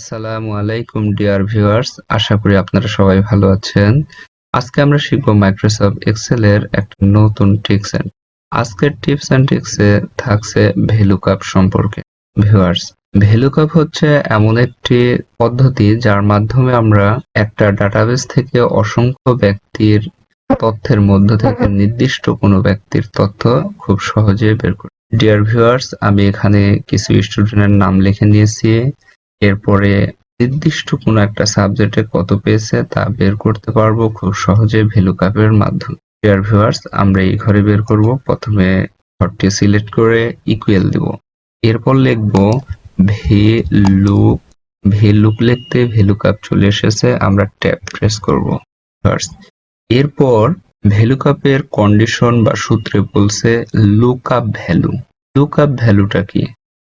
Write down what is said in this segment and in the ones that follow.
আসসালামু আলাইকুম dear viewers, আশা করি আপনারা সবাই ভালো আছেন। আজকে আমরা শিখব মাইক্রোসফট এক্সেল এর একটা নতুন টিপস এন্ড আজকের টিপস এন্ড ট্রিক্সে থাকছে ভ্লুকআপ সম্পর্কে। ভিউয়ার্স, ভ্লুকআপ হচ্ছে এমন একটি পদ্ধতি যার মাধ্যমে আমরা একটা ডাটাবেস থেকে অসংখ্য ব্যক্তির তথ্যের মধ্য থেকে নির্দিষ্ট কোনো ব্যক্তির তথ্য খুব সহজে বের করি। ডিয়ার ভিউয়ার্স, আমি এখানে কিছু স্টুডেন্টের নাম লিখে নিয়েছি। এরপরে নির্দিষ্ট কোনো একটা সাবজেক্টে কত পেয়েছে তা বের করতে পারবো খুব সহজে ভ্লুকআপের মাধ্যমে। ডিয়ার ভিউয়ার্স, আমরা এই ঘরে বের করব। প্রথমে ঘরটি সিলেক্ট করে ইকুয়াল দেব। এরপর লিখব ভ্লুক লিখতে ভ্লুকআপ চলে এসেছে, আমরা ট্যাব প্রেস করব। এরপর ভ্লুকআপের কন্ডিশন বা সূত্রে বলছে লুকআপ ভ্যালু। লুকআপ ভ্যালুটা কি?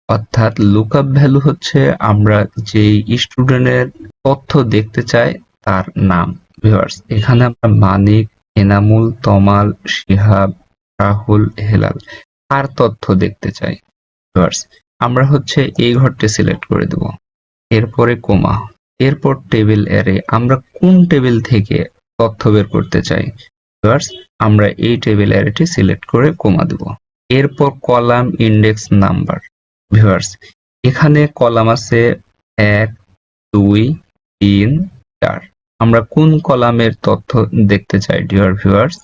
অর্থাৎ লুকআপ ভ্যালু হচ্ছে আমরা যেই স্টুডেন্টের তথ্য দেখতে চাই তার নাম। ভিউয়ার্স, এখানে আমরা মানিক, এনামুল, তমাল, শিহাব, রাহুল, হেলাল আর তথ্য দেখতে চাই। ভিউয়ার্স, আমরা হচ্ছে এই ঘরটি সিলেক্ট করে দেব। এরপরে কোমা, এরপর টেবিল অ্যারে, আমরা কোন টেবিল থেকে তথ্য বের করতে চাই। ভিউয়ার্স, আমরা এই টেবিল অ্যারেটি সিলেক্ট করে কোমা দেব। এরপর কলাম ইন্ডেক্স নাম্বার। ভিউয়ার্স, এখানে কলাম আছে 1, 2, 3, 4। আমরা কোন কলামের তথ্য দেখতে চাই ডিয়ার ভিউয়ার্স?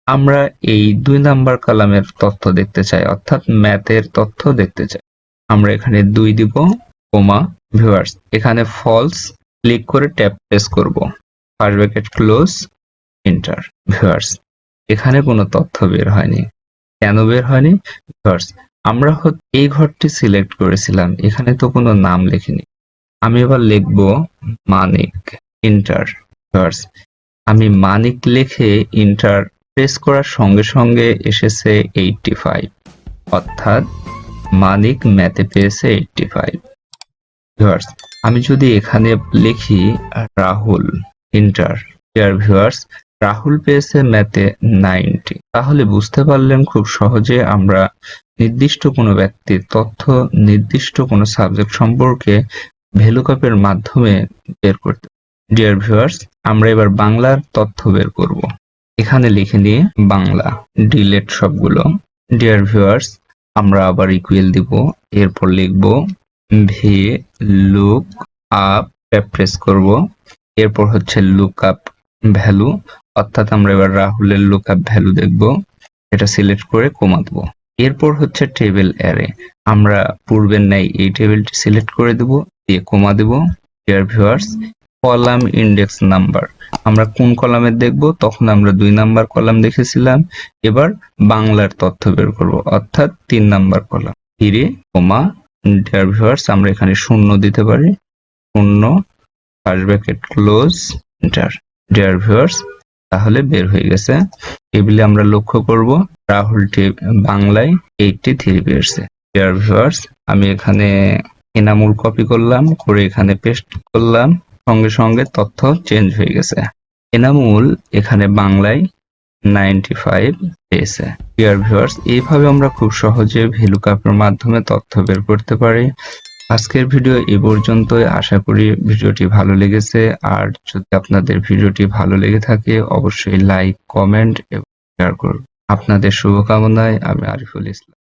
আমরা এই 2 নাম্বার কলামের তথ্য দেখতে চাই, অর্থাৎ ম্যাথের তথ্য দেখতে চাই। আমরা এখানে 2 দিব, কোমা। ভিউয়ার্স, এখানে ফলস ক্লিক করে ট্যাব প্রেস করব। First bracket close, enter. Viewers, এখানে কোনো তথ্য বের হয়নি। কেন বের হয়নি? ভিউয়ার্স, আমরা এই ঘরটি সিলেক্ট করেছিলাম, এখানে তো কোনো নাম লিখিনি। আমি এবার লিখব মানিক, এন্টার। ভিউয়ার্স, আমি মানিক লিখে এন্টার প্রেস করার সঙ্গে সঙ্গে এসেছে 85, অর্থাৎ মানিক ম্যাথে পেয়েছে 85। ভিউয়ার্স, আমি যদি এখানে লিখি Rahul, enter. Dear viewers, Rahul পেয়েছে ম্যাথে 90। তাহলে বুঝতে পারলেন খুব সহজে আমরা নির্দিষ্ট কোনো ব্যক্তির তথ্য নির্দিষ্ট কোনো সাবজেক্ট সম্পর্কে ভ্লুকআপের মাধ্যমে বের করতে। ডিয়ার ভিউয়ার্স, আমরা এবার বাংলার তথ্য বের করব। এখানে লিখে নিয়ে বাংলা, ডিলেট সবগুলো। ডিয়ার ভিউয়ার্স, আমরা আবার ইকুয়াল দিব। এরপর লিখব ভ্লুকআপ, ট্যাব প্রেস করব। এরপর হচ্ছে লুকআপ ভ্যালু, অর্থাৎ আমরা এবার রাহুলের লুকআপ ভ্যালু দেখব। এটা সিলেক্ট করে কমা দেব। এরপর হচ্ছে টেবিল অ্যারে, আমরা পূর্বের ন্যায় এই টেবিলটি সিলেক্ট করে দেব, দিয়ে কমা দেব। Dear viewers, column index number, আমরা কোন কলামের দেখব? তখন আমরা 2 নাম্বার কলাম দেখেছিলাম। এবার বাংলার তথ্য বের করব, অর্থাৎ 3 নাম্বার কলাম। ফিরে কমা। ডিয়ার ভিউয়ার্স, আমরা এখানে 0 দিতে পারি, 0, first bracket close, enter. Dear viewers, তাহলে বের হয়ে গেছে। টেবিলে আমরা লক্ষ্য করব রাহুল বাংলায় 83 পেয়েছে। ডিয়ার ভিউয়ার্স, আমি এখানে এনামুল কপি করলাম, করে এখানে পেস্ট করলাম, সঙ্গে সঙ্গে তথ্য চেঞ্জ হয়ে গেছে। এনামুল এখানে বাংলায় 95 পেয়েছে। ডিয়ার ভিউয়ার্স, এইভাবে আমরা খুব সহজে ভ্লুকআপের মাধ্যমে তথ্য বের করতে পারি। আজকের ভিডিও এই পর্যন্তই। আশা করি ভিডিওটি ভালো লেগেছে। আর যদি আপনাদের ভিডিওটি ভালো লেগে থাকে অবশ্যই লাইক, কমেন্ট এবং শেয়ার করুন। আপনাদের শুভকামনায় আমি আরিফুল ইসলাম।